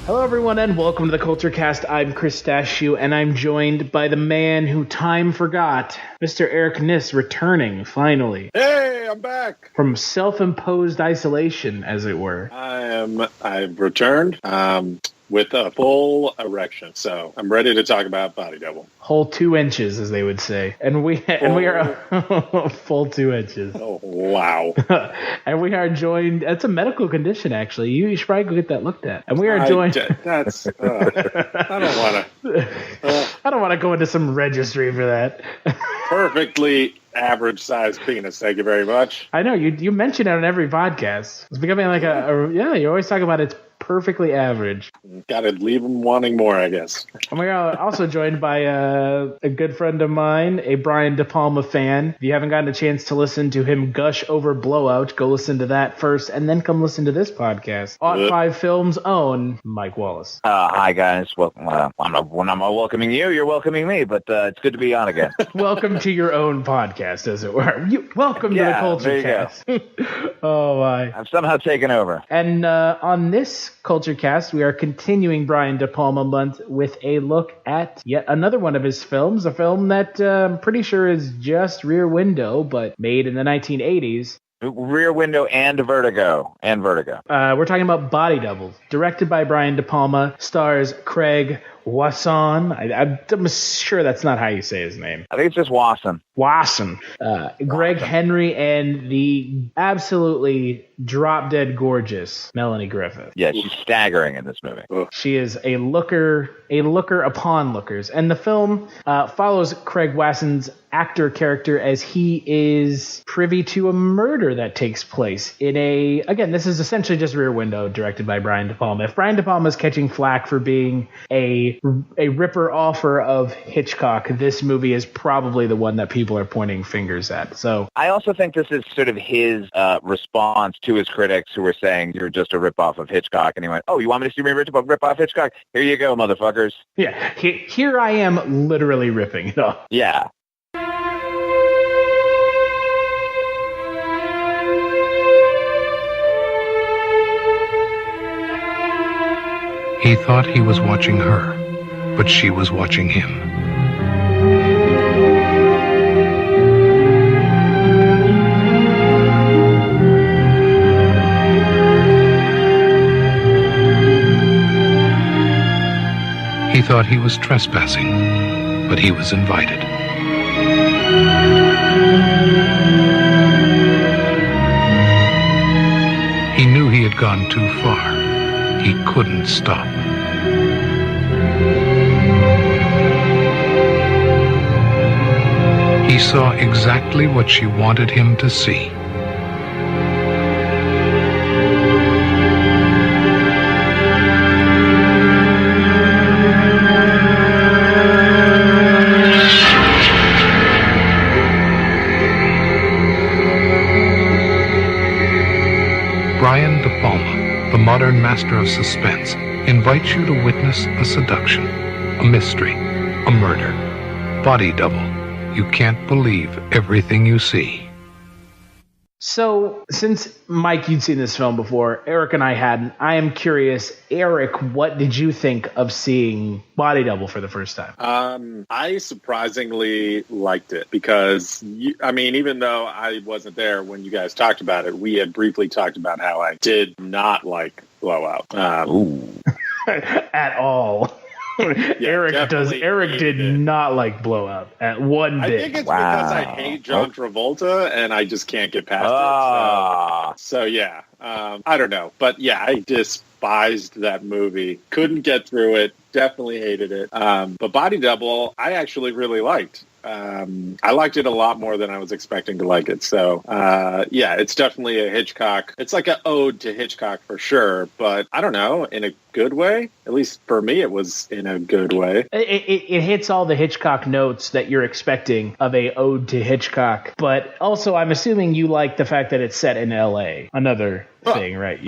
Hello, everyone, and welcome to the Culture Cast. I'm Chris Dashew, and I'm joined by the man who time forgot, Mr. Eric Niss, returning, finally. Hey, I'm back! From self-imposed isolation, as it were. I've returned, with a full erection, so I'm ready to talk about Body Double. Whole 2 inches, as they would say. And we are full 2 inches. Oh, wow. And we are joined, it's a medical condition, actually. You should probably go get that looked at. And we are joined... That's... I don't want to go into some registry for that. Perfectly average sized penis, thank you very much. I know, you mention it on every podcast. It's becoming like you always talk about it's perfectly average. Gotta leave them wanting more, I guess. And we are also joined by a good friend of mine, a Brian De Palma fan. If you haven't gotten a chance to listen to him gush over Blowout, go listen to that first, and then come listen to this podcast. OughtFiveFilm's own Mike Wallace. Hi, guys. Welcome. When I'm welcoming you, you're welcoming me, but it's good to be on again. Welcome to your own podcast, as it were. Welcome to the Culture Cast. Oh, my. I've somehow taken over. And on this Culture Cast, we are continuing Brian De Palma Month with a look at yet another one of his films, a film that I'm pretty sure is just Rear Window, but made in the 1980s. Rear Window and Vertigo. We're talking about Body Double, directed by Brian De Palma, stars Craig Wasson. I'm sure that's not how you say his name. I think it's just Wasson. Greg Henry and the absolutely drop-dead gorgeous Melanie Griffith. Yeah, she's staggering in this movie. She is a looker upon lookers. And the film follows Craig Wasson's actor character as he is privy to a murder that takes place in again, this is essentially just Rear Window, directed by Brian De Palma. If Brian De Palma is catching flack for being a ripper-offer of Hitchcock, this movie is probably the one that people are pointing fingers at. So I also think this is sort of his response to his critics who were saying you're just a rip-off of Hitchcock. And he went, oh, you want me to see me rip off Hitchcock? Here you go, motherfuckers. Yeah, here I am literally ripping it off. Yeah. He thought he was watching her, but she was watching him. He thought he was trespassing, but he was invited. He knew he had gone too far. He couldn't stop. He saw exactly what she wanted him to see. Brian De Palma, the modern master of suspense, invites you to witness a seduction, a mystery, a murder. Body Double. You can't believe everything you see. So, since, Mike, you'd seen this film before, Eric and I hadn't, I am curious, Eric, what did you think of seeing Body Double for the first time? I surprisingly liked it because, even though I wasn't there when you guys talked about it, we had briefly talked about how I did not like Blowout. At all. Eric did not like Blowout at one bit. I think it's because I hate John Travolta and I just can't get past it. So yeah, I don't know. But yeah, I despised that movie. Couldn't get through it. Definitely hated it. But Body Double, I actually really liked. I liked it a lot more than I was expecting to like it. So, yeah, it's definitely a Hitchcock. It's like an ode to Hitchcock for sure, but I don't know, in a good way. At least for me, it was in a good way. It hits all the Hitchcock notes that you're expecting of a ode to Hitchcock. But also, I'm assuming you like the fact that it's set in L.A. Another thing, right?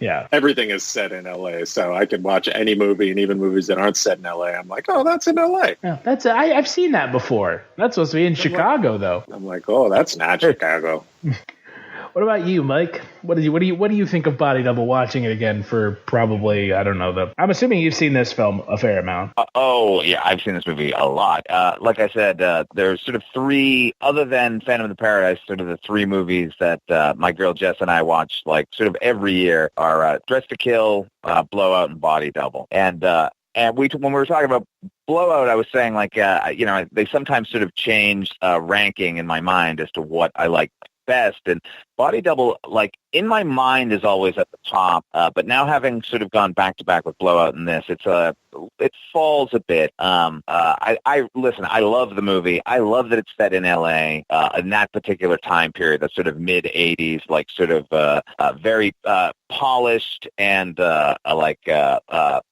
Yeah. Everything is set in L.A., so I can watch any movie, and even movies that aren't set in L.A., I'm like, oh, that's in L.A. Yeah, I've seen that before. That's supposed to be in Chicago, though. I'm like, oh, that's not Chicago. What about you, Mike? What do you think of Body Double watching it again for probably, I don't know, I'm assuming you've seen this film a fair amount. Oh, yeah, I've seen this movie a lot. Like I said, there's sort of three, other than Phantom of the Paradise, sort of the three movies that my girl Jess and I watch like sort of every year are Dress to Kill, Blowout, and Body Double. And when we were talking about Blowout, I was saying like, they sometimes sort of change ranking in my mind as to what I like best. And Body Double, like, in my mind is always at the top, but now having sort of gone back to back with Blowout and this, it falls a bit. Listen, I love the movie. I love that it's set in L.A. In that particular time period, that sort of mid-'80s, like sort of very polished and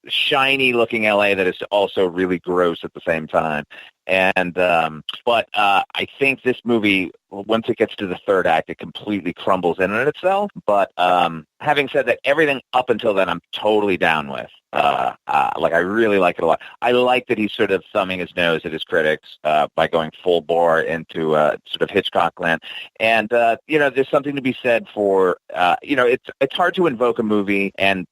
shiny-looking L.A. that is also really gross at the same time. And but I think this movie, once it gets to the third act, it completely crumbles in on itself. But having said that, everything up until then, I'm totally down with. I really like it a lot. I like that he's sort of thumbing his nose at his critics by going full bore into sort of Hitchcock land. And there's something to be said for it's hard to invoke a movie and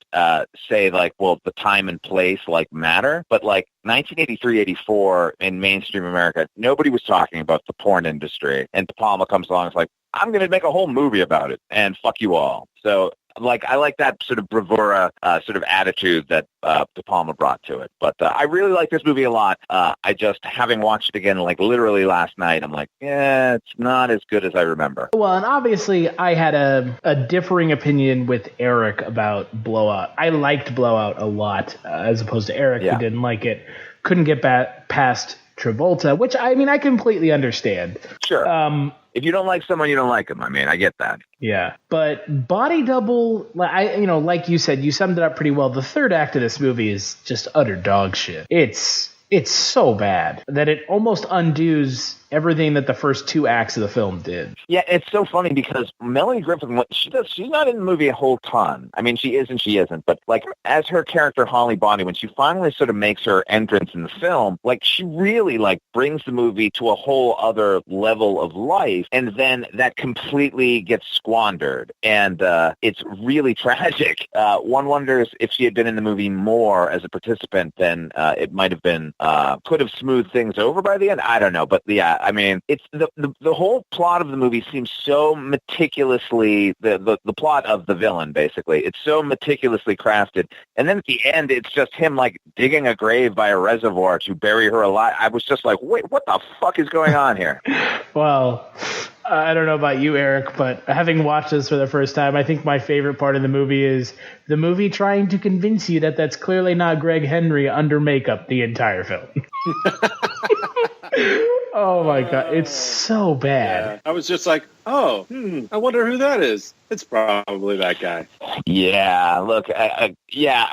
say like, well, the time and place like matter, but like 1983, 84 in mainstream America, nobody was talking about the porn industry, and De Palma comes along and is like, I'm going to make a whole movie about it, and fuck you all. So, like, I like that sort of bravura sort of attitude that De Palma brought to it. But I really like this movie a lot. I just, having watched it again, like, literally last night, I'm like, yeah, it's not as good as I remember. Well, and obviously I had a differing opinion with Eric about Blowout. I liked Blowout a lot, as opposed to Eric, who didn't like it. Couldn't get past Travolta, which, I mean, I completely understand. Sure. If you don't like someone, you don't like them. I mean, I get that. Yeah, but Body Double, like you said, you summed it up pretty well. The third act of this movie is just utter dog shit. It's so bad that it almost undoes everything that the first two acts of the film did. Yeah, it's so funny because Melanie Griffith, she's not in the movie a whole ton. I mean, she is and she isn't. But, like, as her character, Holly Bonney, when she finally sort of makes her entrance in the film, like, she really, like, brings the movie to a whole other level of life. And then that completely gets squandered. And it's really tragic. One wonders if she had been in the movie more as a participant, then it might have been, could have smoothed things over by the end. I don't know. But, yeah, I mean, it's the whole plot of the movie seems so meticulously, the plot of the villain, basically. It's so meticulously crafted. And then at the end, it's just him, like, digging a grave by a reservoir to bury her alive. I was just like, wait, what the fuck is going on here? Well, I don't know about you, Eric, but having watched this for the first time, I think my favorite part of the movie is the movie trying to convince you that that's clearly not Greg Henry under makeup the entire film. Oh my God, it's so bad. Yeah. I was just like, I wonder who that is. It's probably that guy. Yeah, look, I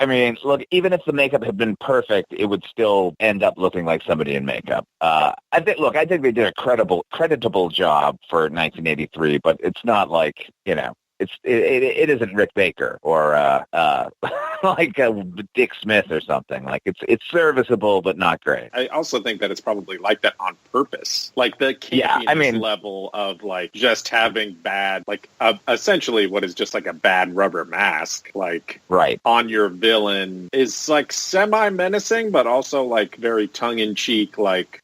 mean, look, even if the makeup had been perfect, it would still end up looking like somebody in makeup. I think they did a creditable job for 1983, but it's not like, it isn't Rick Baker or like Dick Smith or something. Like it's serviceable but not great. I also think that it's probably like that on purpose. Like the campiness level of like just having bad, like essentially what is just like a bad rubber mask, like on your villain is like semi-menacing, but also like very tongue-in-cheek. Like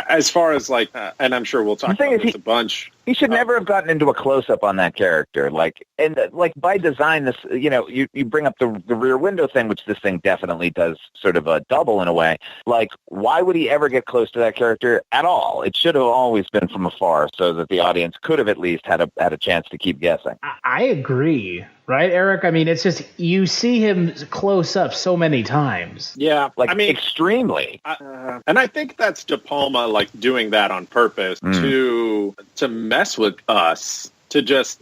as far as like, and I'm sure we'll talk about this a bunch. He should never have gotten into a close-up on that character. Like by design, this, you bring up the rear window thing, which this thing definitely does sort of a double in a way. Like, why would he ever get close to that character at all? It should have always been from afar so that the audience could have at least had a chance to keep guessing. I agree. Right, Eric? I mean, it's just, you see him close up so many times. Yeah. Extremely. And I think that's De Palma, like, doing that on purpose to mess with us. To just,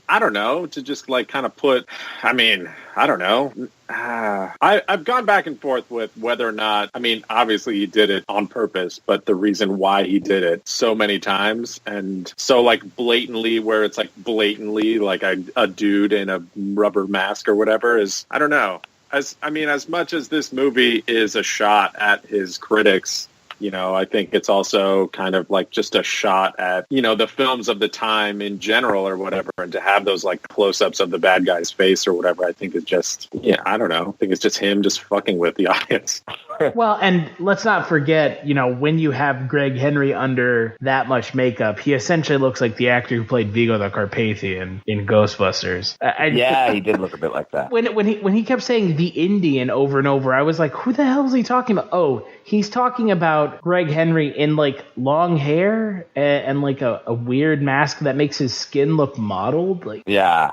like, kind of put, I don't know. I've gone back and forth with whether or not, obviously he did it on purpose, but the reason why he did it so many times and so like blatantly, where it's like blatantly like a dude in a rubber mask or whatever is, I don't know. As much as this movie is a shot at his critics, I think it's also kind of like just a shot at, the films of the time in general or whatever. And to have those like close-ups of the bad guy's face or whatever, I think is just, I don't know. I think it's just him just fucking with the audience. Well, and let's not forget, when you have Greg Henry under that much makeup, he essentially looks like the actor who played Vigo the Carpathian in Ghostbusters. He did look a bit like that. When he kept saying the Indian over and over, I was like, who the hell is he talking about? Oh, he's talking about Greg Henry in like long hair and like a weird mask that makes his skin look mottled. Like, yeah.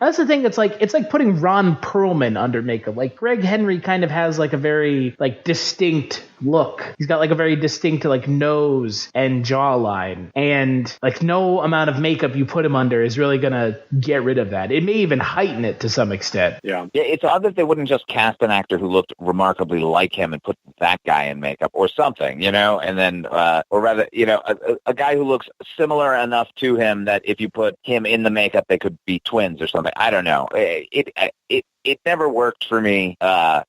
That's the thing. It's like putting Ron Perlman under makeup. Like Greg Henry kind of has like a very like distinct look. He's got like a very distinct like nose and jawline, and like no amount of makeup you put him under is really gonna get rid of that. It may even heighten it to some extent. Yeah, it's odd that they wouldn't just cast an actor who looked remarkably like him and put that guy in makeup or something, and then or rather, a guy who looks similar enough to him that if you put him in the makeup, they could be twins or something. I don't know. It never worked for me at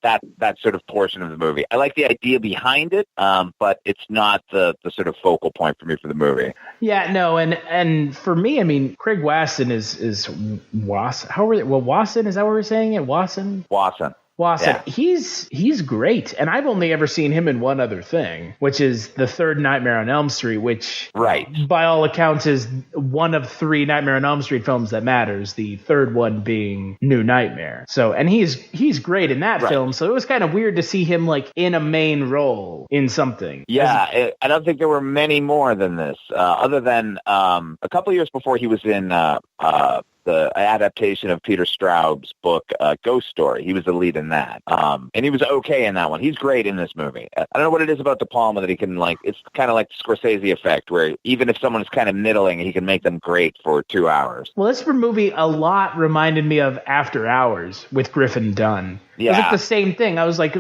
that sort of portion of the movie. I like the idea behind it, but it's not the sort of focal point for me for the movie. Yeah, no, and for me, I mean, Craig Wasson is Wasson. Wasson, is that what we're saying it? Wasson. Wasson, yeah. He's great, and I've only ever seen him in one other thing, which is the third Nightmare on Elm Street, which, by all accounts, is one of 3 Nightmare on Elm Street films that matters. The third one being New Nightmare. So, and he's great in that film. So it was kind of weird to see him like in a main role in something. Yeah, I don't think there were many more than this, other than a couple years before he was in the adaptation of Peter Straub's book, Ghost Story. He was the lead in that. And he was okay in that one. He's great in this movie. I don't know what it is about De Palma that he can, like, it's kind of like the Scorsese effect, where even if someone is kind of middling, he can make them great for 2 hours. Well, this movie a lot reminded me of After Hours with Griffin Dunne. Yeah. It was like the same thing. I was like,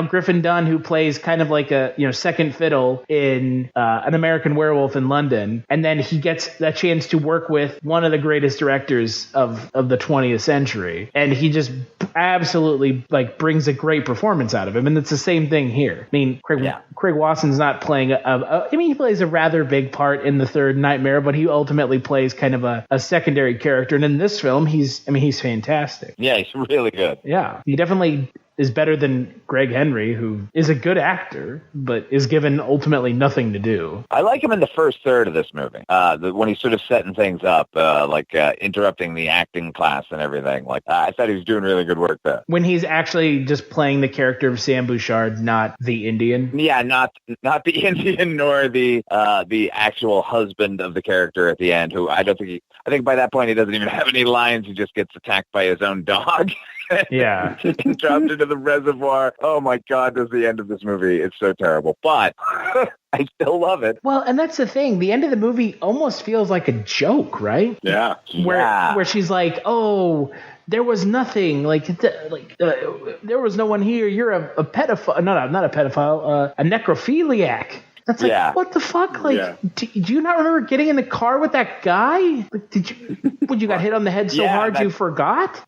Griffin Dunne, who plays kind of like a, second fiddle in An American Werewolf in London. And then he gets that chance to work with one of the greatest directors of the 20th century. And he just absolutely like brings a great performance out of him. And it's the same thing here. I mean, Craig Wasson's not playing he plays a rather big part in the third Nightmare, but he ultimately plays kind of a secondary character. And in this film, he's fantastic. Yeah, he's really good. Yeah, he definitely is better than Greg Henry, who is a good actor, but is given ultimately nothing to do. I like him in the first third of this movie, when he's sort of setting things up, interrupting the acting class and everything. Like, I thought he was doing really good work there. When he's actually just playing the character of Sam Bouchard, not the Indian. Yeah, not the Indian, nor the actual husband of the character at the end, who I think by that point he doesn't even have any lines. He just gets attacked by his own dog. Yeah. And dropped into the reservoir. Oh my God, that's the end of this movie. It's so terrible. But I still love it. Well, and that's the thing. The end of the movie almost feels like a joke, right? Yeah. Where she's like, oh, there was nothing. There was no one here. You're a pedophile. No, not a pedophile. A necrophiliac. That's like, what the fuck? Like, do you not remember getting in the car with that guy? Like, you got hit on the head so hard you forgot?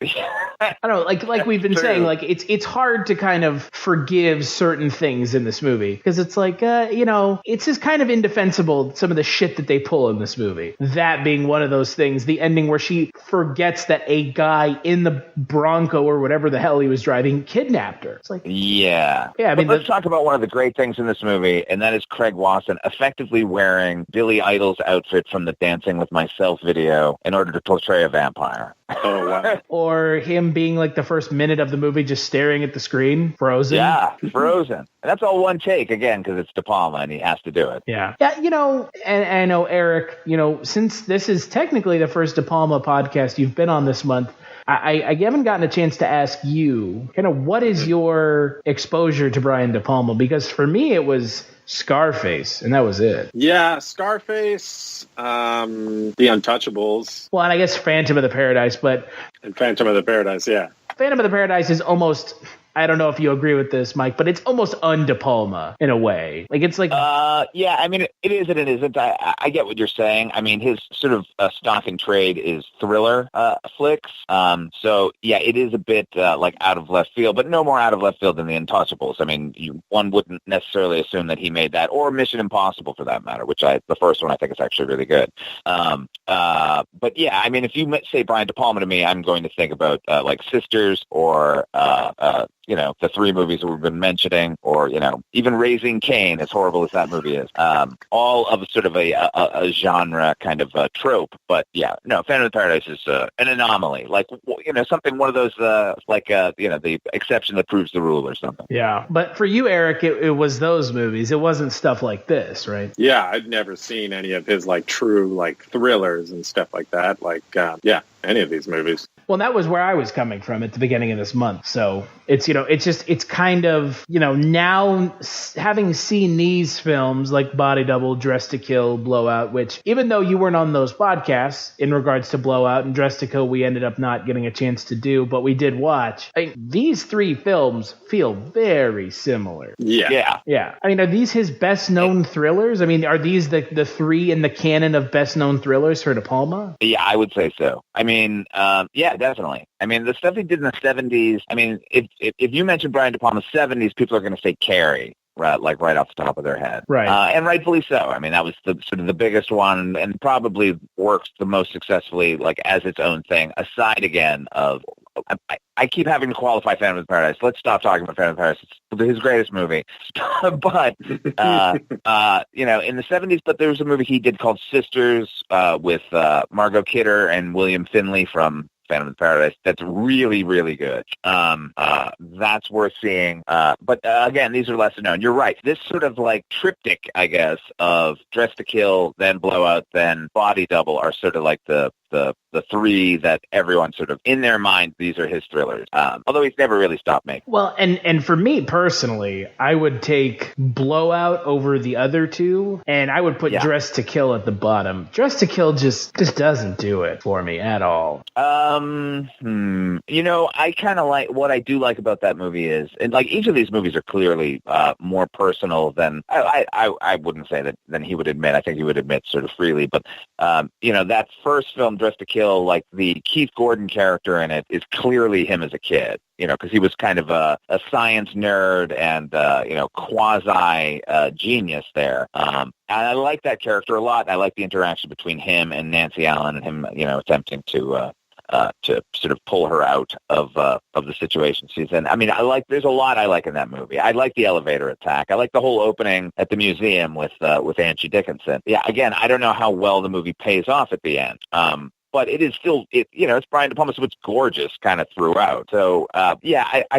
I don't know, like we've been saying, like it's hard to kind of forgive certain things in this movie because it's like, it's just kind of indefensible, some of the shit that they pull in this movie. That being one of those things, the ending where she forgets that a guy in the Bronco or whatever the hell he was driving kidnapped her. It's like, yeah. I mean, let's talk about one of the great things in this movie, and that is Craig Wasson effectively wearing Billy Idol's outfit from the Dancing with Myself video in order to portray a vampire. Oh, wow. Or him being like the first minute of the movie just staring at the screen, frozen. Yeah, frozen. And that's all one take, again, because it's De Palma and he has to do it. Yeah. Yeah, and I know, Eric, since this is technically the first De Palma podcast you've been on this month, I haven't gotten a chance to ask you, kind of what is your exposure to Brian De Palma? Because for me, it was Scarface, and that was it. Yeah, Scarface, The Untouchables. Well, and I guess Phantom of the Paradise, but... And Phantom of the Paradise, yeah. Phantom of the Paradise is almost... I don't know if you agree with this, Mike, but it's almost un-De Palma in a way. Like it's like, yeah, I mean, it is and it isn't. I get what you're saying. I mean, his sort of stock and trade is thriller flicks. So yeah, it is a bit like out of left field, but no more out of left field than The Untouchables. I mean, one wouldn't necessarily assume that he made that, or Mission Impossible for that matter, which the first one I think is actually really good. But yeah, I mean, if you say Brian De Palma to me, I'm going to think about like Sisters or the three movies that we've been mentioning, or even Raising Cain, as horrible as that movie is. All of sort of a genre kind of trope. But yeah, no, Phantom of the Paradise is an anomaly, like something, one of those the exception that proves the rule or something. Yeah, but for you, Eric, it was those movies. It wasn't stuff like this, right? Yeah, I'd never seen any of his like true like thrillers and stuff like that. Like any of these movies. Well, that was where I was coming from at the beginning of this month. So it's kind of, now having seen these films like Body Double, Dressed to Kill, Blowout, which even though you weren't on those podcasts in regards to Blowout and Dressed to Kill, we ended up not getting a chance to do, but we did watch. These three films feel very similar. Yeah. I mean, are these his best known thrillers? I mean, are these the three in the canon of best known thrillers for De Palma? Yeah, I would say so. I mean, yeah, definitely. I mean, the stuff he did in the 70s, I mean, if you mention Brian De Palma's 70s, people are going to say Carrie, right off the top of their head. Right. And rightfully so. I mean, that was sort of the biggest one and probably works the most successfully, like, as its own thing, aside again of... I keep having to qualify Phantom of the Paradise. Let's stop talking about Phantom of the Paradise. It's his greatest movie. But, in the 70s, but there was a movie he did called Sisters with Margot Kidder and William Finley from Phantom of the Paradise. That's really, really good. That's worth seeing. But again, these are lesser known. You're right. This sort of like triptych, I guess, of Dressed to Kill, then Blowout, then Body Double are sort of like the three that everyone sort of in their mind, these are his thrillers. Although he's never really stopped making. Well, and for me personally, I would take Blowout over the other two, and I would put Dressed to Kill at the bottom. Dressed to Kill just doesn't do it for me at all. I kind of like, what I do like about that movie is, and like each of these movies are clearly more personal than I wouldn't say that than he would admit. I think he would admit sort of freely, but that first film, Dressed to Kill, like the Keith Gordon character in it is clearly him as a kid, because he was kind of a science nerd and, quasi genius there. And I like that character a lot. I like the interaction between him and Nancy Allen and him, attempting to sort of pull her out of the situation she's in. I mean, there's a lot I like in that movie. I like the elevator attack. I like the whole opening at the museum with Angie Dickinson. Yeah, again, I don't know how well the movie pays off at the end. But it is still, it's Brian De Palma, so it's gorgeous kind of throughout. So, I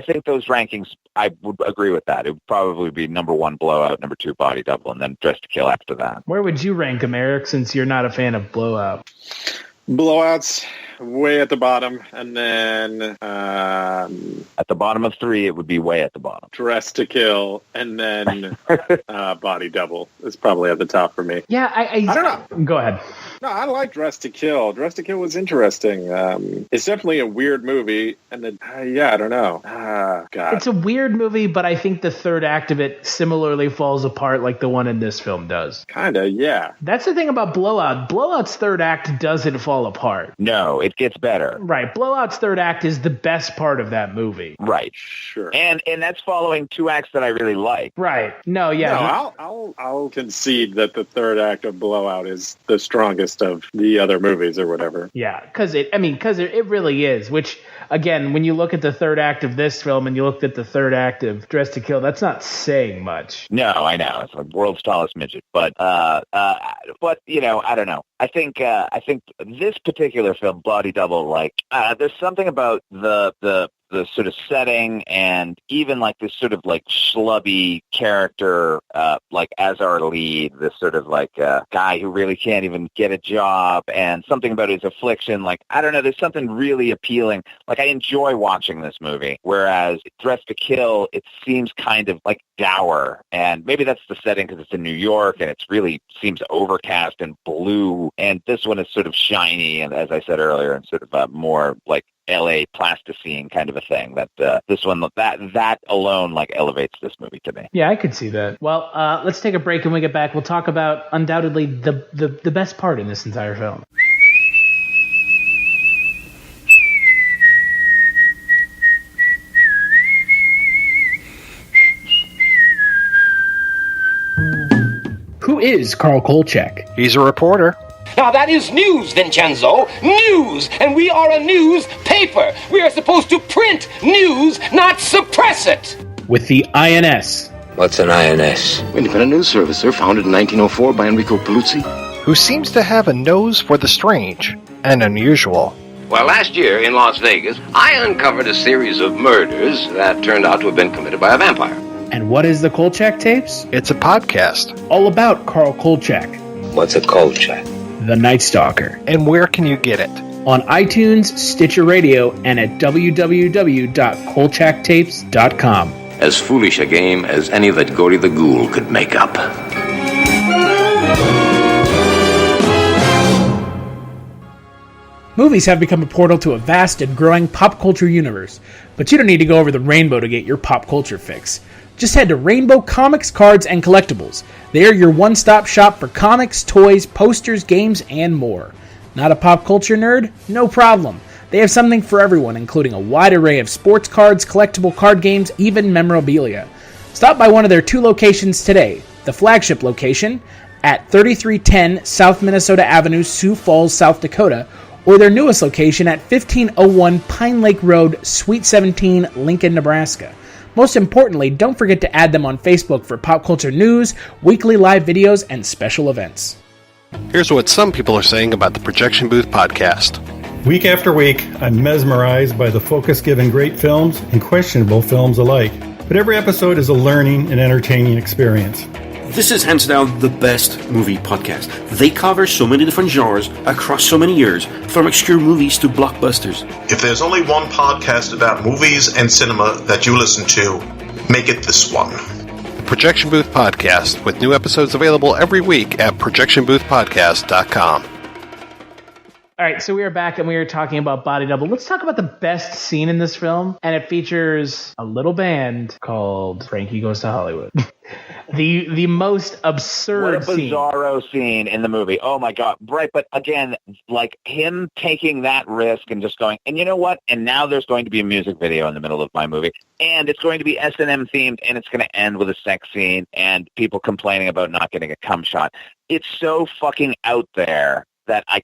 think those rankings, I would agree with that. It would probably be number 1, Blowout, number 2, Body Double, and then Dressed to Kill after that. Where would you rank them, Eric, since you're not a fan of Blowout? Blowout's way at the bottom, and then at the bottom of 3, it would be way at the bottom. Dressed to Kill, and then Body Double is probably at the top for me. Yeah, I don't know. Go ahead. No, I like Dressed to Kill. Dressed to Kill was interesting. It's definitely a weird movie, and then I don't know. God, it's a weird movie, but I think the third act of it similarly falls apart like the one in this film does. Kinda, yeah. That's the thing about Blowout. Blowout's third act doesn't fall apart. No, it gets better. Right. Blowout's third act is the best part of that movie. Right. Sure. And that's following 2 acts that I really like. Right. No, yeah. No, I'll concede that the third act of Blowout is the strongest of the other movies or whatever. Yeah, because it really is, which, again, when you look at the third act of this film and you looked at the third act of Dressed to Kill, that's not saying much. No, I know. It's like world's tallest midget. But I don't know. I think this particular film, Body Double, there's something about the sort of setting and even like this sort of like schlubby character, like as our lead, this sort of like guy who really can't even get a job, and something about his affliction. Like, I don't know, there's something really appealing. Like, I enjoy watching this movie, whereas Dressed to Kill, it seems kind of like dour, and maybe that's the setting because it's in New York and it's really seems overcast and blue, and this one is sort of shiny and, as I said earlier, and sort of more like LA plasticine kind of a thing. That this one, that alone like elevates this movie to me. Yeah, I could see that. Well, let's take a break, and when we get back, we'll talk about undoubtedly the best part in this entire film. Who is Carl Kolchak? He's a reporter. Now that is news, Vincenzo. News! And we are a newspaper. We are supposed to print news, not suppress it. With the INS. What's an INS? Independent News Service, sir. Founded in 1904 by Enrico Paluzzi. Who seems to have a nose for the strange and unusual. Well, last year in Las Vegas, I uncovered a series of murders that turned out to have been committed by a vampire. And what is the Kolchak Tapes? It's a podcast. All about Carl Kolchak. What's a Kolchak? The Night Stalker. And where can you get it? On iTunes, Stitcher Radio, and at www.kolchaktapes.com. As foolish a game as any that Gory the Ghoul could make up. Movies have become a portal to a vast and growing pop culture universe, but you don't need to go over the rainbow to get your pop culture fix. Just head to Rainbow Comics, Cards, and Collectibles. They are your one-stop shop for comics, toys, posters, games, and more. Not a pop culture nerd? No problem. They have something for everyone, including a wide array of sports cards, collectible card games, even memorabilia. Stop by one of their 2 locations today. The flagship location at 3310 South Minnesota Avenue, Sioux Falls, South Dakota, or their newest location at 1501 Pine Lake Road, Suite 17, Lincoln, Nebraska. Most importantly, don't forget to add them on Facebook for pop culture news, weekly live videos, and special events. Here's what some people are saying about the Projection Booth podcast. Week after week, I'm mesmerized by the focus given great films and questionable films alike. But every episode is a learning and entertaining experience. This is hands down the best movie podcast. They cover so many different genres across so many years, from obscure movies to blockbusters. If there's only one podcast about movies and cinema that you listen to, make it this one. The Projection Booth Podcast, with new episodes available every week at projectionboothpodcast.com. All right, so we are back and we are talking about Body Double. Let's talk about the best scene in this film, and it features a little band called Frankie Goes to Hollywood. the most absurd scene. What a bizarro scene in the movie. Oh my God. Right, but again, like him taking that risk and just going, and you know what? And now there's going to be a music video in the middle of my movie, and it's going to be S&M themed, and it's going to end with a sex scene and people complaining about not getting a cum shot. It's so fucking out there that I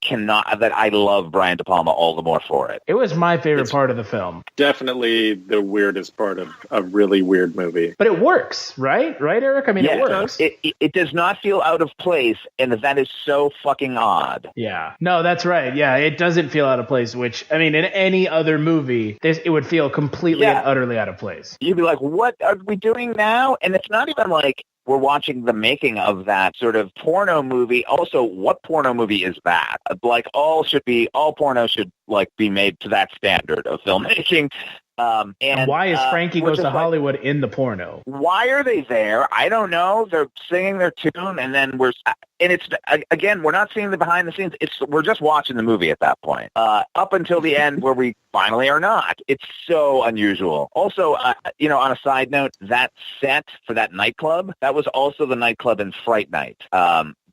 love Brian De Palma all the more for it. It was my favorite part of the film. Definitely the weirdest part of a really weird movie. But it works, right? Right, Eric? I mean, yeah, it works. It does not feel out of place, and that is so fucking odd. Yeah. No, that's right. Yeah, it doesn't feel out of place, which, I mean, in any other movie, it would feel completely and utterly out of place. You'd be like, what are we doing now? And it's not even like we're watching the making of that sort of porno movie. Also, what porno movie is that? Like, all porno should like be made to that standard of filmmaking. And why is Frankie Goes to Hollywood in the porno? Why are they there? I don't know. They're singing their tune, and then it's again, we're not seeing the behind the scenes. We're just watching the movie at that point, up until the end where we finally are not. It's so unusual. Also, on a side note, that set for that nightclub, that was also the nightclub in Fright Night.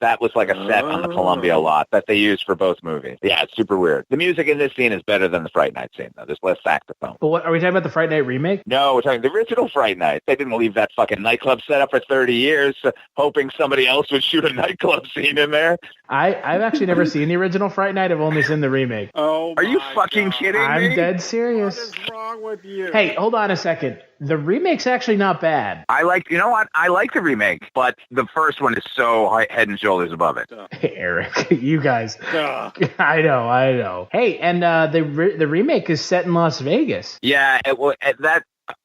That was like a set on the Columbia lot that they used for both movies. Yeah, it's super weird. The music in this scene is better than the Fright Night scene, though. There's less saxophone. But what, are we talking about the Fright Night remake? No, we're talking the original Fright Night. They didn't leave that fucking nightclub set up for 30 years, hoping somebody else would shoot a nightclub scene in there. I've actually never seen the original Fright Night. I've only seen the remake. Oh, are you fucking kidding me? I'm dead serious. What is wrong with you? Hey, hold on a second. The remake's actually not bad. I like the remake, but the first one is so head and shoulders above it. Hey, Eric, you guys. I know. Hey, and the remake is set in Las Vegas. Yeah,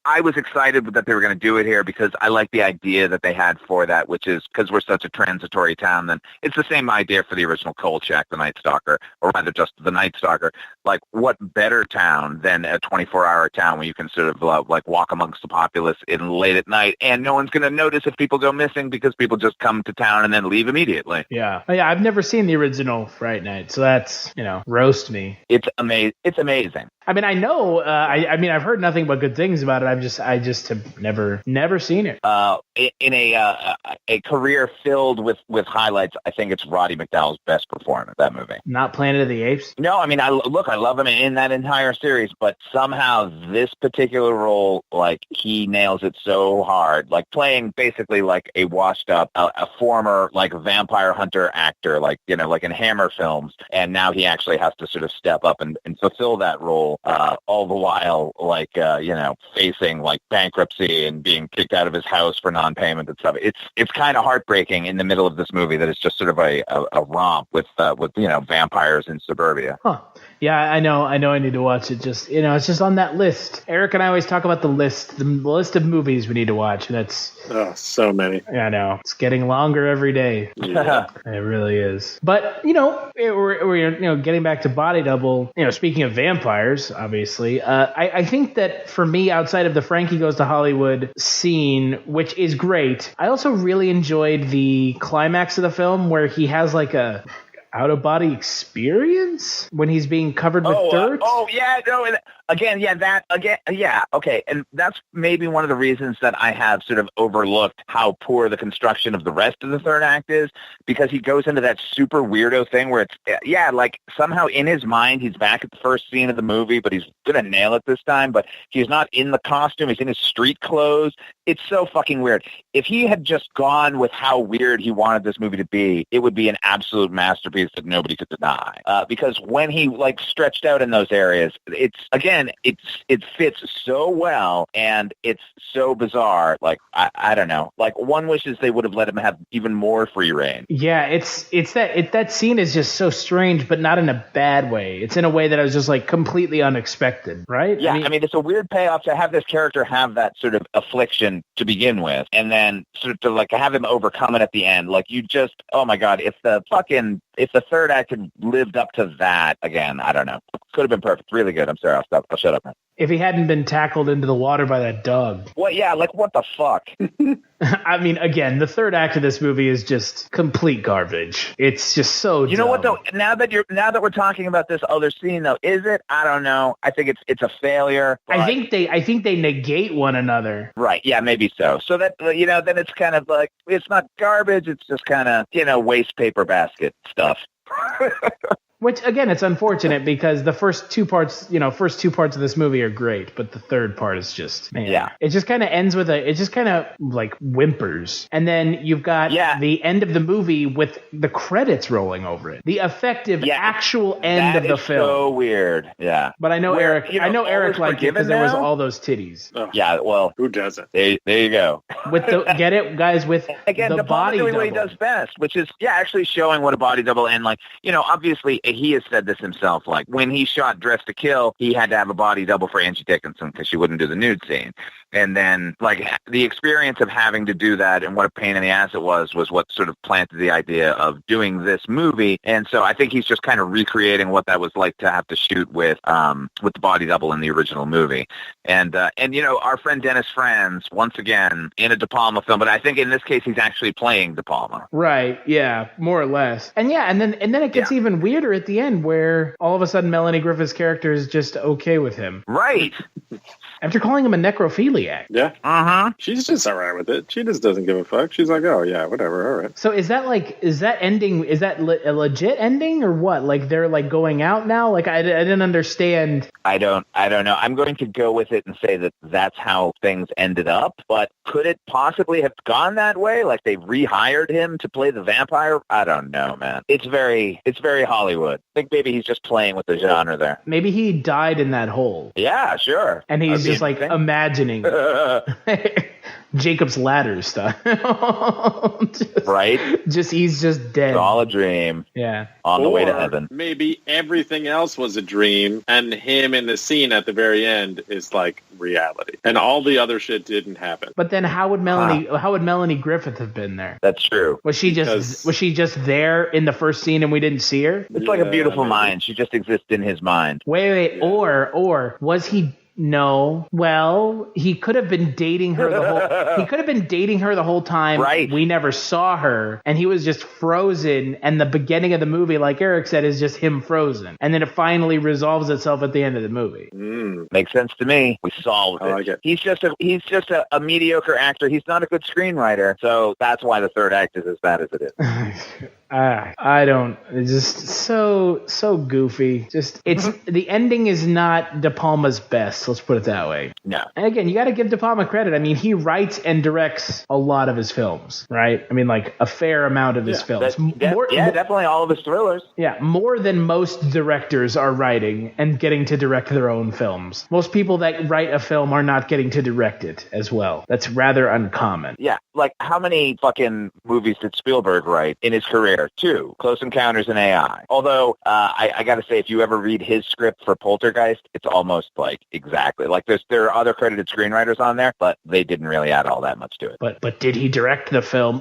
I was excited that they were going to do it here because I like the idea that they had for that, which is because we're such a transitory town. Then it's the same idea for the original Kolchak, the Night Stalker, or rather just the Night Stalker. Like, what better town than a 24-hour town where you can sort of like walk amongst the populace in late at night, and no one's going to notice if people go missing because people just come to town and then leave immediately. Yeah. I've never seen the original Fright Night, so that's roast me. It's amazing. I mean, I know. I mean, I've heard nothing but good things about it. I just have never seen it. In a career filled with highlights, I think it's Roddy McDowall's best performance. That movie. Not Planet of the Apes. No, I mean, I love him in that entire series, but somehow this particular role, like, he nails it so hard. Like, playing basically like a washed up, a former like vampire hunter actor, like, you know, like in Hammer films, and now he actually has to sort of step up and fulfill that role, all the while, like, you know, facing like bankruptcy and being kicked out of his house for non-payment and stuff. It's kind of heartbreaking in the middle of this movie that it's just sort of a romp with you know, vampires in suburbia. Huh. Yeah, I know. I need to watch it. Just, you know, it's just on that list. Eric and I always talk about the list of movies we need to watch. And that's so many. I know. It's getting longer every day. Yeah. It really is. But, you know, we're getting back to Body Double. You know, speaking of vampires, obviously, I think that for me, outside of the Frankie Goes to Hollywood scene, which is great, I also really enjoyed the climax of the film where he has like a out-of-body experience when he's being covered with dirt. Okay. And that's maybe one of the reasons that I have sort of overlooked how poor the construction of the rest of the third act is, because he goes into that super weirdo thing where it's, like somehow in his mind he's back at the first scene of the movie, but he's going to nail it this time, but he's not in the costume, he's in his street clothes. It's so fucking weird. If he had just gone with how weird he wanted this movie to be, it would be an absolute masterpiece that nobody could deny. Because when he like stretched out in those areas, it fits so well and it's so bizarre. Like I don't know. Like one wishes they would have let him have even more free reign. Yeah, that scene is just so strange, but not in a bad way. It's in a way that I was just like completely unexpected, right? Yeah, I mean it's a weird payoff to have this character have that sort of affliction to begin with, and then sort of to like have him overcome it at the end. Like you just, oh my God, if the third act had lived up to that again, I don't know. Could have been perfect. Really good. I'm sorry. I'll shut up now. If he hadn't been tackled into the water by that dog. Well, yeah, like what the fuck? I mean, again, the third act of this movie is just complete garbage. It's just so You know what though? Now that we're talking about this other scene though, is it? I don't know. I think it's a failure. I think they negate one another. Right. Yeah, maybe so. So that, you know, then it's kind of like, it's not garbage. It's just kind of, you know, waste paper basket stuff. Which, again, it's unfortunate because the first two parts of this movie are great, but the third part is just, man. Yeah. It just kind of ends with it just kind of like whimpers. And then you've got the end of the movie with the credits rolling over it. The effective actual end of the film. So weird. Yeah. But I know Eric liked it because there was all those titties. Oh. Yeah, well. Who doesn't? There you go. With the, get it, guys, with again, the body double. What he does best, which is, actually showing what a body double, and like, you know, obviously he has said this himself, like when he shot Dress to Kill, he had to have a body double for Angie Dickinson because she wouldn't do the nude scene. And then like the experience of having to do that and what a pain in the ass it was what sort of planted the idea of doing this movie. And so I think he's just kind of recreating what that was like to have to shoot with the body double in the original movie. And you know, our friend Dennis Franz, once again, in a De Palma film, but I think in this case he's actually playing De Palma. Right, yeah, more or less. And then it gets even weirder at the end where all of a sudden Melanie Griffith's character is just okay with him. Right. After calling him a necrophiliac. Yeah. Uh-huh. She's just all right with it. She just doesn't give a fuck. She's like, oh, yeah, whatever, all right. So is that a legit ending or what? Like they're like going out now? Like I didn't understand. I don't know. I'm going to go with it and say that that's how things ended up, but could it possibly have gone that way? Like they rehired him to play the vampire? I don't know, man. It's very Hollywood. I think maybe he's just playing with the genre there. Maybe he died in that hole. Yeah, sure. And he's just like imagining Jacob's Ladder stuff. Right? He's just dead. It's all a dream. Yeah. On the way to heaven. Maybe everything else was a dream and him in the scene at the very end is like reality. And all the other shit didn't happen. But then how would Melanie Griffith have been there? That's true. Was she just there in the first scene and we didn't see her? It's like a beautiful mind. She just exists in his mind. Wait. Yeah. Or was he No. Well, he could have been dating her the whole time. Right. We never saw her, and he was just frozen. And the beginning of the movie, like Eric said, is just him frozen. And then it finally resolves itself at the end of the movie. Makes sense to me. We solved it. Like it. He's just a mediocre actor. He's not a good screenwriter. So that's why the third act is as bad as it is. I don't. It's just so goofy. Just the ending is not De Palma's best. Let's put it that way. No. And again, you got to give De Palma credit. I mean, he writes and directs a lot of his films, right? I mean, like a fair amount of his films. Definitely all of his thrillers. Yeah, more than most directors are writing and getting to direct their own films. Most people that write a film are not getting to direct it as well. That's rather uncommon. Yeah, like how many fucking movies did Spielberg write in his career? 2, Close Encounters and AI. Although, I got to say, if you ever read his script for Poltergeist, it's almost like exactly. Like there are other credited screenwriters on there, but they didn't really add all that much to it. But did he direct the film?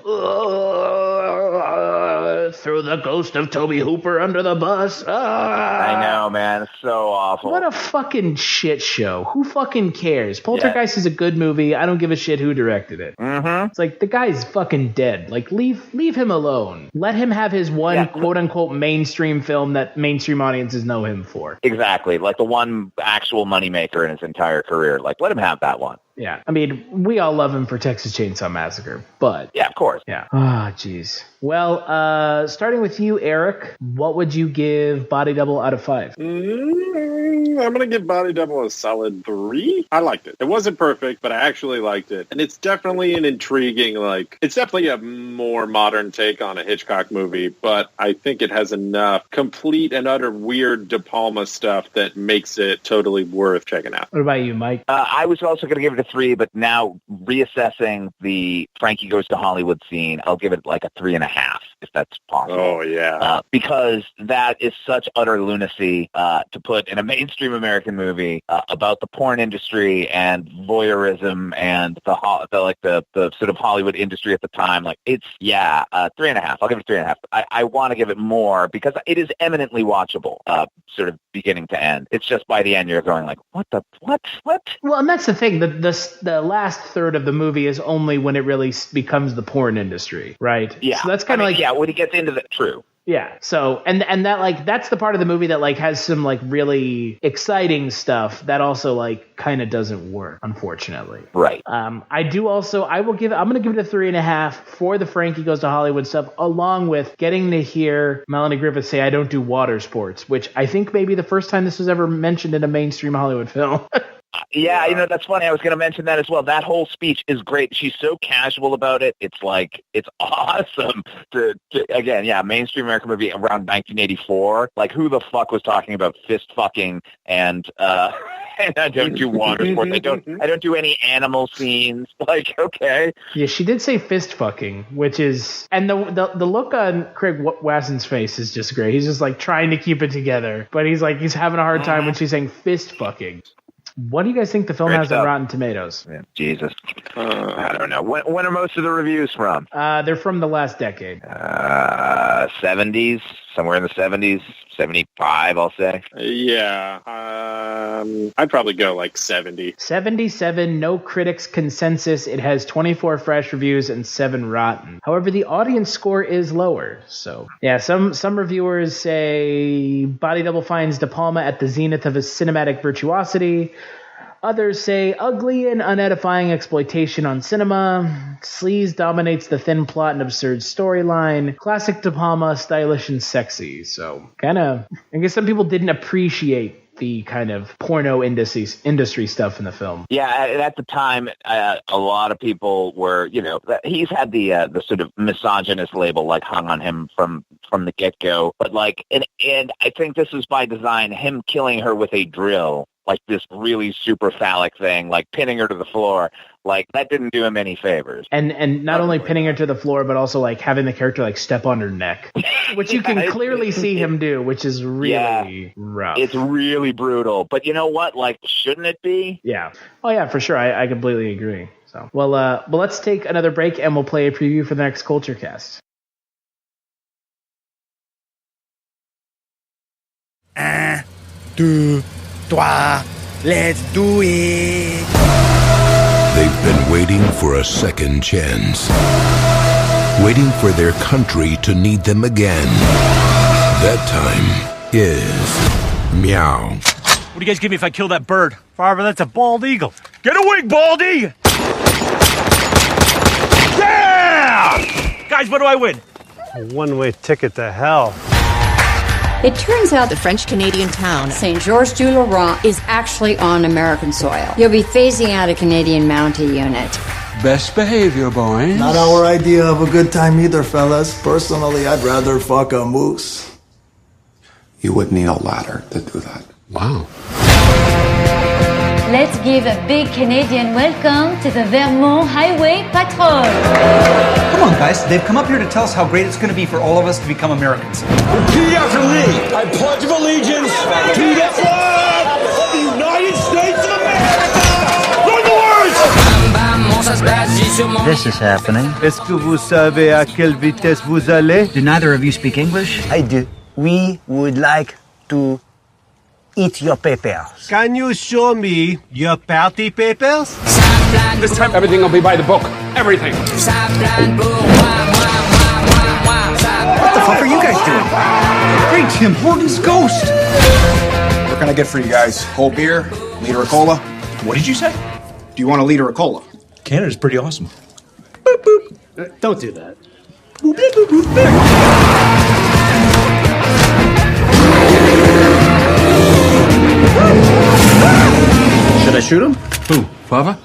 Throw the ghost of Toby Hooper under the bus. I know, man. It's so awful. What a fucking shit show. Who fucking cares? Poltergeist is a good movie. I don't give a shit who directed it. Mm-hmm. It's like the guy's fucking dead. Like leave him alone. Let him have his one quote unquote mainstream film that mainstream audiences know him for. Exactly. Like the one actual moneymaker in his entire career. Like let him have that one. Yeah. I mean, we all love him for Texas Chainsaw Massacre, but... Yeah, of course. Yeah. Ah, jeez. Well, starting with you, Eric, what would you give Body Double out of 5? I'm going to give Body Double a solid 3. I liked it. It wasn't perfect, but I actually liked it. And it's definitely an intriguing, it's definitely a more modern take on a Hitchcock movie, but I think it has enough complete and utter weird De Palma stuff that makes it totally worth checking out. What about you, Mike? I was also going to give it a 3, but now reassessing the Frankie Goes to Hollywood scene, I'll give it like a 3.5, if that's possible. Oh, yeah. Because that is such utter lunacy to put in a mainstream American movie about the porn industry and voyeurism and the sort of Hollywood industry at the time. Like, it's, 3.5. I'll give it 3.5. I want to give it more because it is eminently watchable, sort of beginning to end. It's just by the end you're going like, what? Well, and that's the thing. The last third of the movie is only when it really becomes the porn industry, right? Yeah. So that's kind of when he gets into the true. Yeah. So, and that that's the part of the movie that has some really exciting stuff that also kind of doesn't work, unfortunately. Right. I'm going to give it a 3.5 for the Frankie Goes to Hollywood stuff, along with getting to hear Melanie Griffith say, "I don't do water sports," which I think may be the first time this was ever mentioned in a mainstream Hollywood film. Yeah, that's funny. I was going to mention that as well. That whole speech is great. She's so casual about it. It's it's awesome to mainstream American movie around 1984. Like, who the fuck was talking about fist fucking and I don't do water sports. I don't do any animal scenes. Like, okay. Yeah, she did say fist fucking, which is, and the look on Craig Wasson's face is just great. He's just trying to keep it together, but he's having a hard time when she's saying fist fucking. What do you guys think the film has on Rotten Tomatoes? Yeah, Jesus. I don't know. When are most of the reviews from? They're from the last decade. 70s, somewhere in the 70s, 75, I'll say. Yeah. I'd probably go 70. 77, no critics consensus. It has 24 fresh reviews and 7 rotten. However, the audience score is lower. So, yeah, some reviewers say Body Double finds De Palma at the zenith of his cinematic virtuosity. Others say ugly and unedifying exploitation on cinema. Sleaze dominates the thin plot and absurd storyline. Classic De Palma, stylish and sexy. So, I guess some people didn't appreciate the kind of porno industry stuff in the film. Yeah, at the time, a lot of people were, he's had the sort of misogynist label hung on him from the get-go. But and I think this was by design, him killing her with a drill. This really super phallic thing, pinning her to the floor, that didn't do him any favors. And not only pinning her to the floor, but also having the character step on her neck, which you can clearly see him do, which is really rough. It's really brutal. But you know what? Shouldn't it be? Yeah. Oh yeah, for sure. I completely agree. So well, let's take another break and we'll play a preview for the next Culture Cast. 1, 2, 3, Let's do it. They've been waiting for a second chance. Waiting for their country to need them again. That time is meow. What do you guys give me if I kill that bird? Farver, that's a bald eagle. Get a wing, Baldy! Yeah! Guys, what do I win? A one-way ticket to hell. It turns out the French-Canadian town Saint-Georges-du-Laurent is actually on American soil. You'll be phasing out a Canadian Mountie unit. Best behavior, boys. Not our idea of a good time either, fellas. Personally, I'd rather fuck a moose. You would need a ladder to do that. Wow. Let's give a big Canadian welcome to the Vermont Highway Patrol. Come on, guys. They've come up here to tell us how great it's going to be for all of us to become Americans. Repeat after me. I pledge of allegiance to the flag of the United States of America. Learn the words! This is happening. Est-ce que vous savez à quelle vitesse vous allez? Do neither of you speak English? I do. We would like to eat your papers. Can you show me your party papers? This time everything will be by the book. Everything. What the fuck are you guys doing? Great, Tim Horton's ghost. What can I get for you guys? Cold beer? Liter of cola? What did you say? Do you want a liter of cola? Canada's pretty awesome. Boop, boop. Don't do that. Boop, boop, boop, boop, boop. Should I shoot him? Who? Father?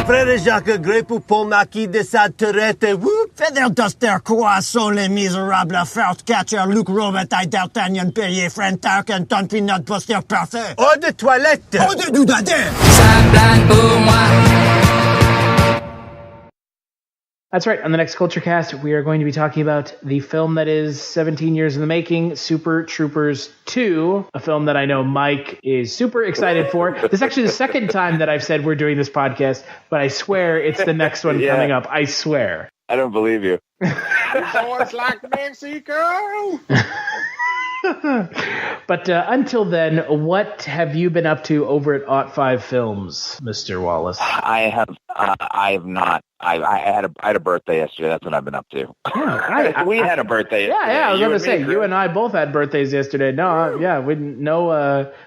Frère Jacques Grey pour Paul Marquis de Saturette. Whoop! Feather Duster, Croissant, Les Miserables, First Catcher, Luc Robitaille, D'Artagnan, Perrier, Friend Tarkin, Ton Peanut Buster, Parfait. Eau de toilette! Eau de doudadin! That's right. On the next Culture Cast, we are going to be talking about the film that is 17 years in the making, Super Troopers 2, a film that I know Mike is super excited for. This is actually the second time that I've said we're doing this podcast, but I swear it's the next one coming up. I swear. I don't believe you. Boys like Mexico. But until then, what have you been up to over at OughtFiveFilms, Mr. Wallace? I have not. I had a birthday yesterday. That's what I've been up to. Yeah, we had a birthday yesterday. Yeah, I was going to say, you and I both had birthdays yesterday. No,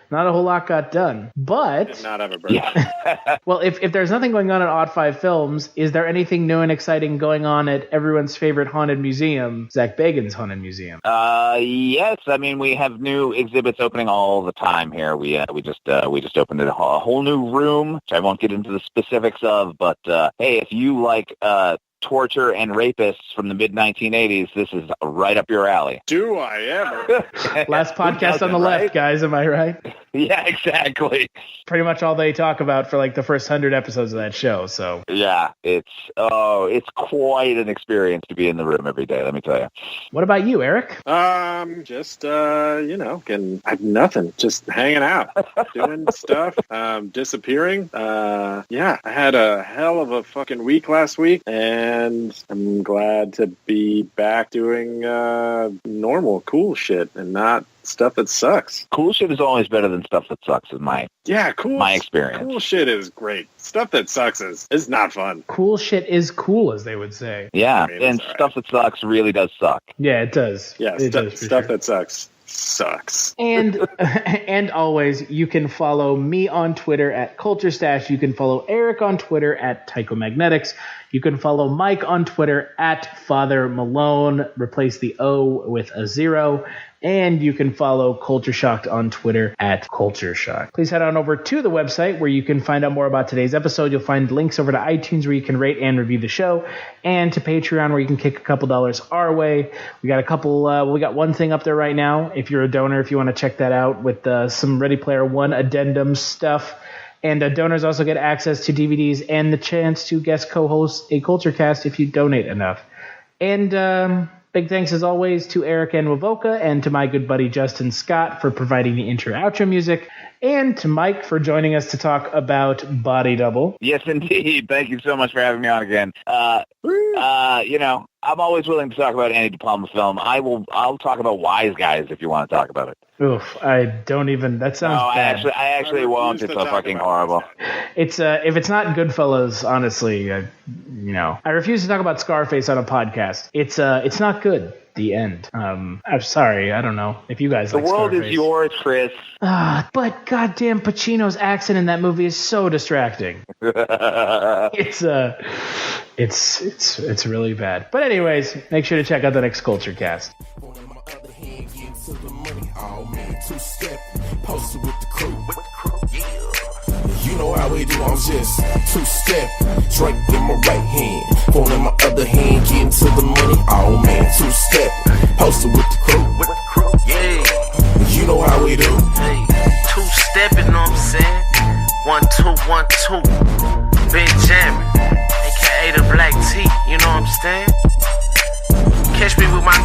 not a whole lot got done. But did not have a birthday. Yeah. Well, if there's nothing going on at OughtFiveFilms, is there anything new and exciting going on at everyone's favorite haunted museum, Zach Bagan's Haunted Museum? Yes. I mean, we have new exhibits opening all the time here. We just opened a whole new room, which I won't get into the specifics of. But hey, if you like torture and rapists from the mid-1980s, this is right up your alley. Do I ever? Last podcast on the left, guys. Am I right? Yeah, exactly. Pretty much all they talk about for like the first 100 episodes of that show. So yeah, it's quite an experience to be in the room every day. Let me tell you. What about you, Eric? Just I've nothing. Just hanging out, doing stuff, disappearing. Yeah, I had a hell of a fucking week last week, and I'm glad to be back doing normal, cool shit and not stuff that sucks. Cool shit is always better than stuff that sucks, is my experience. Cool shit is great. Stuff that sucks is not fun. Cool shit is cool, as they would say. Yeah, and stuff that sucks really does suck. Yeah, it does. Yeah, stuff that sucks. And always, you can follow me on Twitter at CultureStash. You can follow Eric on Twitter at Tychomagnetics. You can follow Mike on Twitter at Father Malone. Replace the O with a 0. And you can follow Culture Shocked on Twitter at Culture Shocked. Please head on over to the website where you can find out more about today's episode. You'll find links over to iTunes where you can rate and review the show, and to Patreon where you can kick a couple dollars our way. We got we got one thing up there right now. If you're a donor, if you want to check that out with some Ready Player One addendum stuff. And donors also get access to DVDs and the chance to guest co-host a Culture Cast if you donate enough. And big thanks, as always, to Eric and Wavoka, and to my good buddy Justin Scott for providing the intro-outro music, and to Mike for joining us to talk about Body Double. Yes, indeed. Thank you so much for having me on again. I'm always willing to talk about any De Palma film. I'll talk about Wise Guys if you want to talk about it. Oof, I don't even. That sounds bad. I actually won't. It's so fucking horrible. It's if it's not Goodfellas, honestly, I refuse to talk about Scarface on a podcast. It's not good. The end. I'm sorry. I don't know if you guys like Scarface. The world is yours, Chris. But goddamn Pacino's accent in that movie is so distracting. It's really bad. But anyways, make sure to check out the next Culture Cast. Posted with the crew. You know how we do, I'm just two-step, drink in my right hand, phone in my other hand, getting to the money, oh man, two-step, posted with the crew. Yeah. You know how we do. Hey, two-stepping, know what I'm saying? 1, 2, 1, 2. Benjamin, aka the Black T, you know what I'm saying? Catch me with my